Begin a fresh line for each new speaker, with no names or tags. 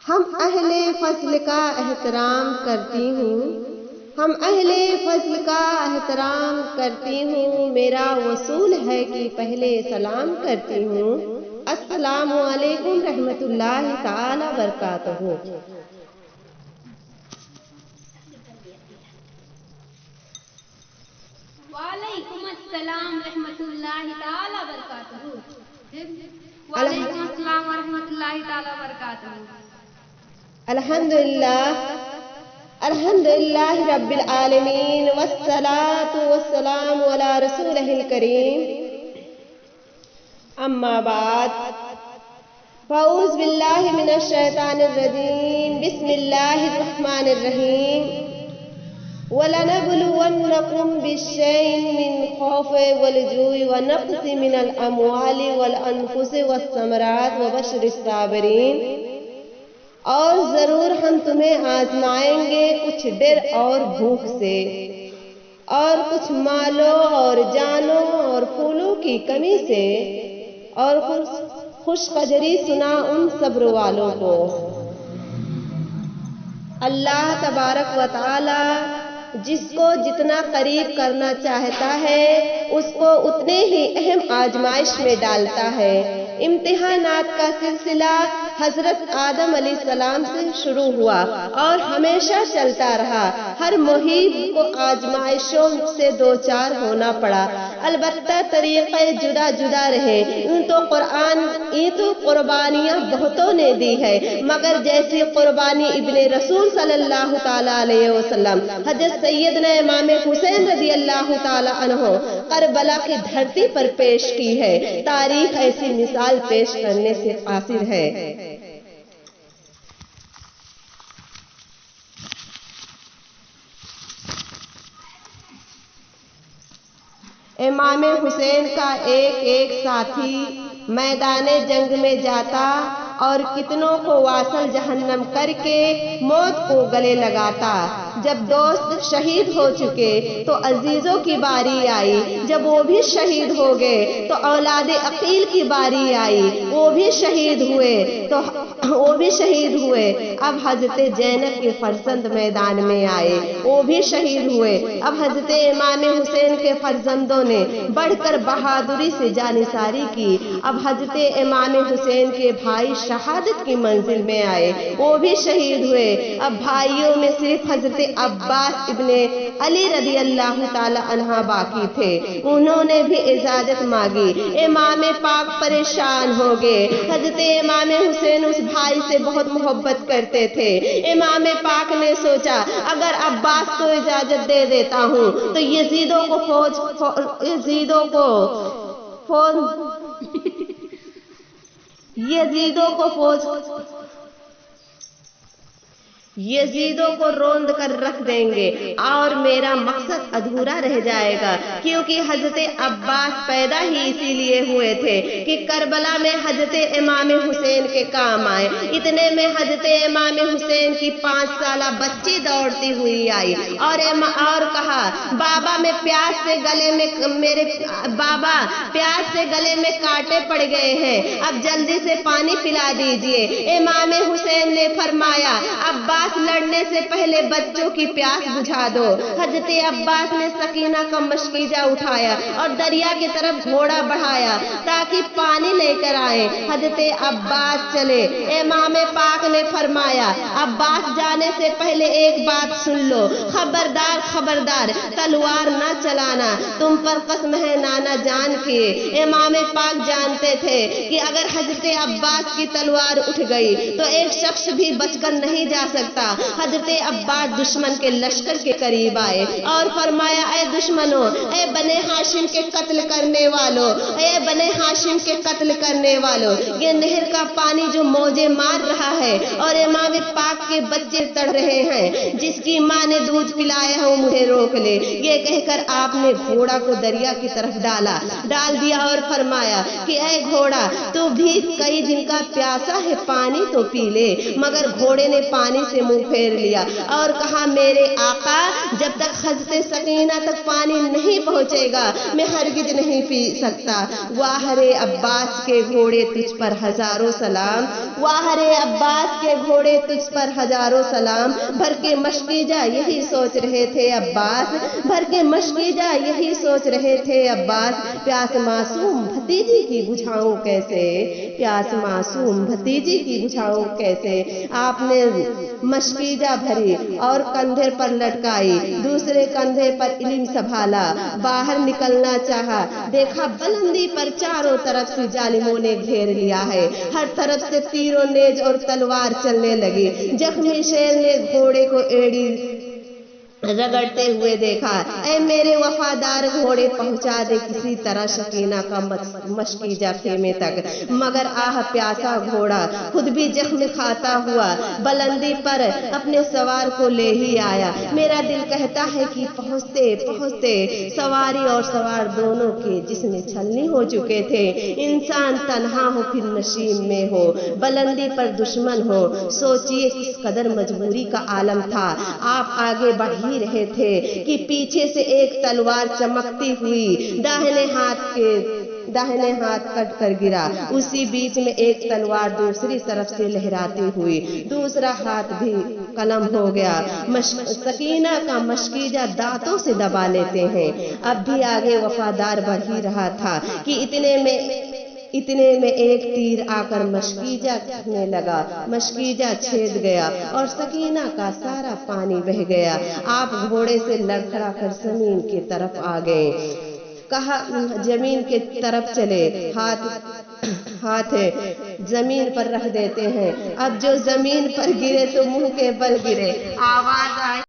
हम अहले फज़्ल का एहतराम करती हूँ, हम अहले फज़्ल का एहतराम करती हूँ। मेरा वसूल है कि पहले सलाम करती हूँ। अस्सलामु अलैकुम रहमतुल्लाहि ताला बरकातहू।
वालेकुम अस्सलाम रहमतुल्लाहि ताला बरकातहू। वालेकुम अस्सलाम व रहमतुल्लाहि ताला बरकातहू।
अल्हम्दुलिल्लाह रब्बिल आलमीन वस्सलातु वस्सलामु अला रसूलिहिल करीम। अम्मा बाद फ़ऊज़ु बिल्लाहि मिनश शैतानिर रजीम। बिस्मिल्लाहिर रहमानिर रहीम। वलनबलुवन्नकुम बिश्शैइन मिन खौफ़ि वल जूइ व नक़्सिन मिनल अमवालि वल अनफुसि वस्समरात व बशिरिस साबिरीन। और जरूर हम तुम्हें आजमाएंगे कुछ डर और भूख से, और कुछ मालों और जानों और फूलों की कमी से, और खुशखबरी सुना उन सब्र वालों को। अल्लाह तबारक व तआला जिसको जितना करीब करना चाहता है उसको उतने ही अहम आजमाइश में डालता है। इम्तिहानात का सिलसिला हजरत आदम अलैहिस्सलाम से शुरू हुआ और हमेशा चलता रहा। हर मुहीब को आजमाइशों से दो चार होना पड़ा, अलबत्ता तरीक़े जुदा जुदा रहे। यूं तो कुर्बानियाँ बहुतों ने दी है, मगर जैसी कुर्बानी इब्ने रसूल सल्लल्लाहु ताला अलैहि वसल्लम हजरत सैयदना इमाम हुसैन रज़ियल्लाहु ताला अन्हो करबला की धरती पर पेश की है, तारीख ऐसी मिसाल पेश करने से कासिर है। इमाम हुसैन का एक एक साथी मैदाने जंग में जाता और कितनों को वासल जहन्नम करके मौत को गले लगाता। जब दोस्त शहीद हो चुके तो अजीजों की बारी आई, जब वो भी शहीद हो गए तो औलादे अकील की बारी आई, वो भी शहीद हुए। अब हजरत ज़ैनब के फर्जंद मैदान में आए, वो भी शहीद हुए। अब हजरत इमाम हुसैन के फर्जंदों ने बढ़कर बहादुरी से जानिसारी की। अब हजरत इमाम हुसैन के भाई शहादत की मंजिल में आए, वो भी शहीद हुए। अब भाइयों में सिर्फ हजरत अब्बास इब्ने अली रज़ियल्लाहु ताला अन्हा बाकी थे, उन्होंने भी इजाजत मांगी। इमाम पाक परेशान हो गए। हजरत इमाम हुसैन उस भाई से बहुत मोहब्बत करते थे। इमाम पाक ने सोचा अगर अब्बास को इजाजत दे देता हूँ तो यजीदों को रोंद कर रख देंगे और मेरा मकसद अधूरा रह जाएगा, क्योंकि हजरत अब्बास पैदा ही इसीलिए हुए थे कि करबला में हजरत इमाम हुसैन के काम आए। इतने में हजरत इमाम हुसैन की 5 साला बच्ची दौड़ती हुई आई और कहा, बाबा प्यास से गले में कांटे पड़ गए हैं, अब जल्दी से पानी पिला दीजिए। इमाम हुसैन ने फरमाया, अब्बास लड़ने से पहले बच्चों की प्यास बुझा दो। हजरत अब्बास ने सकीना का मशकीजा उठाया और दरिया की तरफ घोड़ा बढ़ाया ताकि पानी लेकर आए। हजरत अब्बास चले। इमाम पाक ने फरमाया, अब्बास जाने से पहले एक बात सुन लो, खबरदार तलवार न चलाना, तुम पर कसम है नाना जान की। इमाम पाक जानते थे कि अगर हजरत अब्बास की तलवार उठ गई तो एक शख्स भी बचकर नहीं जा सकता। हजरत अब्बास दुश्मन के लश्कर के करीब आए और फरमाया, ऐ दुश्मनों, ऐ बने हाशिम के कत्ल करने वालों, ये नहर का पानी जो मौजे मार रहा है और इमाम पाक के बच्चे तड़ रहे हैं, जिसकी माँ ने दूध पिलाया है वो मुझे रोक ले। ये कहकर आपने घोड़ा को दरिया की तरफ डाल दिया और फरमाया कि ऐ घोड़ा, तू भी कई दिन का प्यासा है, पानी तो पी ले। मगर घोड़े ने पानी से मुंह फेर लिया और कहा, मेरे आका, जब तक हज़रत सकीना तक पानी नहीं पहुंचेगा मैं हरगिज नहीं पी सकता। वाह रे अब्बास के घोड़े तुझ पर हजारों सलाम, वाह रे अब्बास के घोड़े तुझ पर हजारों सलाम। भर के मशकीजा यही सोच रहे थे अब्बास, भर के मशकीजा यही सोच रहे थे अब्बास, प्यास मासूम भतीजी की बुझाऊं कैसे, प्यास मासूम भतीजी की बुझाऊं कैसे। आपने मशकीजा भरी और कंधे पर लटकाई, दूसरे कंधे पर इल्म संभाला, बाहर निकलना चाहा, देखा बुलंदी पर चारों तरफ से जालिमों ने घेर लिया है। हर तरफ से तीरों नेज और तलवार चलने लगी। जख्मी शेर ने घोड़े को एड़ी रगड़ते हुए देखा। ऐ मेरे वफादार घोड़े, पहुंचा दे किसी तरह सकीना का मशकीजा खेमे तक। मगर आह प्यासा घोड़ा खुद भी जख्म खाता हुआ बुलंदी पर अपने सवार को ले ही आया। मेरा दिल कहता है कि पहुंचते पहुंचते सवारी और सवार दोनों के जिस्म छलनी हो चुके थे। इंसान तन्हा हो फिर नशीब में हो, बुलंदी पर दुश्मन हो, सोचिए किस कदर मजबूरी का आलम था। आप आगे बढ़ी रहे थे कि पीछे से एक तलवार चमकती हुई दाहिने हाथ कट कर गिरा। उसी बीच में एक तलवार दूसरी तरफ से लहराती हुई दूसरा हाथ भी कलम हो गया। सकीना का मशकीजा दांतों से दबा लेते हैं। अब भी आगे वफादार बढ़ ही रहा था कि इतने में एक तीर आकर मशकीजा में लगा। मशकीजा छेद गया और सकीना का सारा पानी बह गया। आप घोड़े से लड़खड़ा कर जमीन की तरफ आ गए। कहा, जमीन के तरफ चले, हाथ जमीन पर रख देते हैं। अब जो जमीन पर गिरे तो मुंह के बल गिरे। आवाज आई,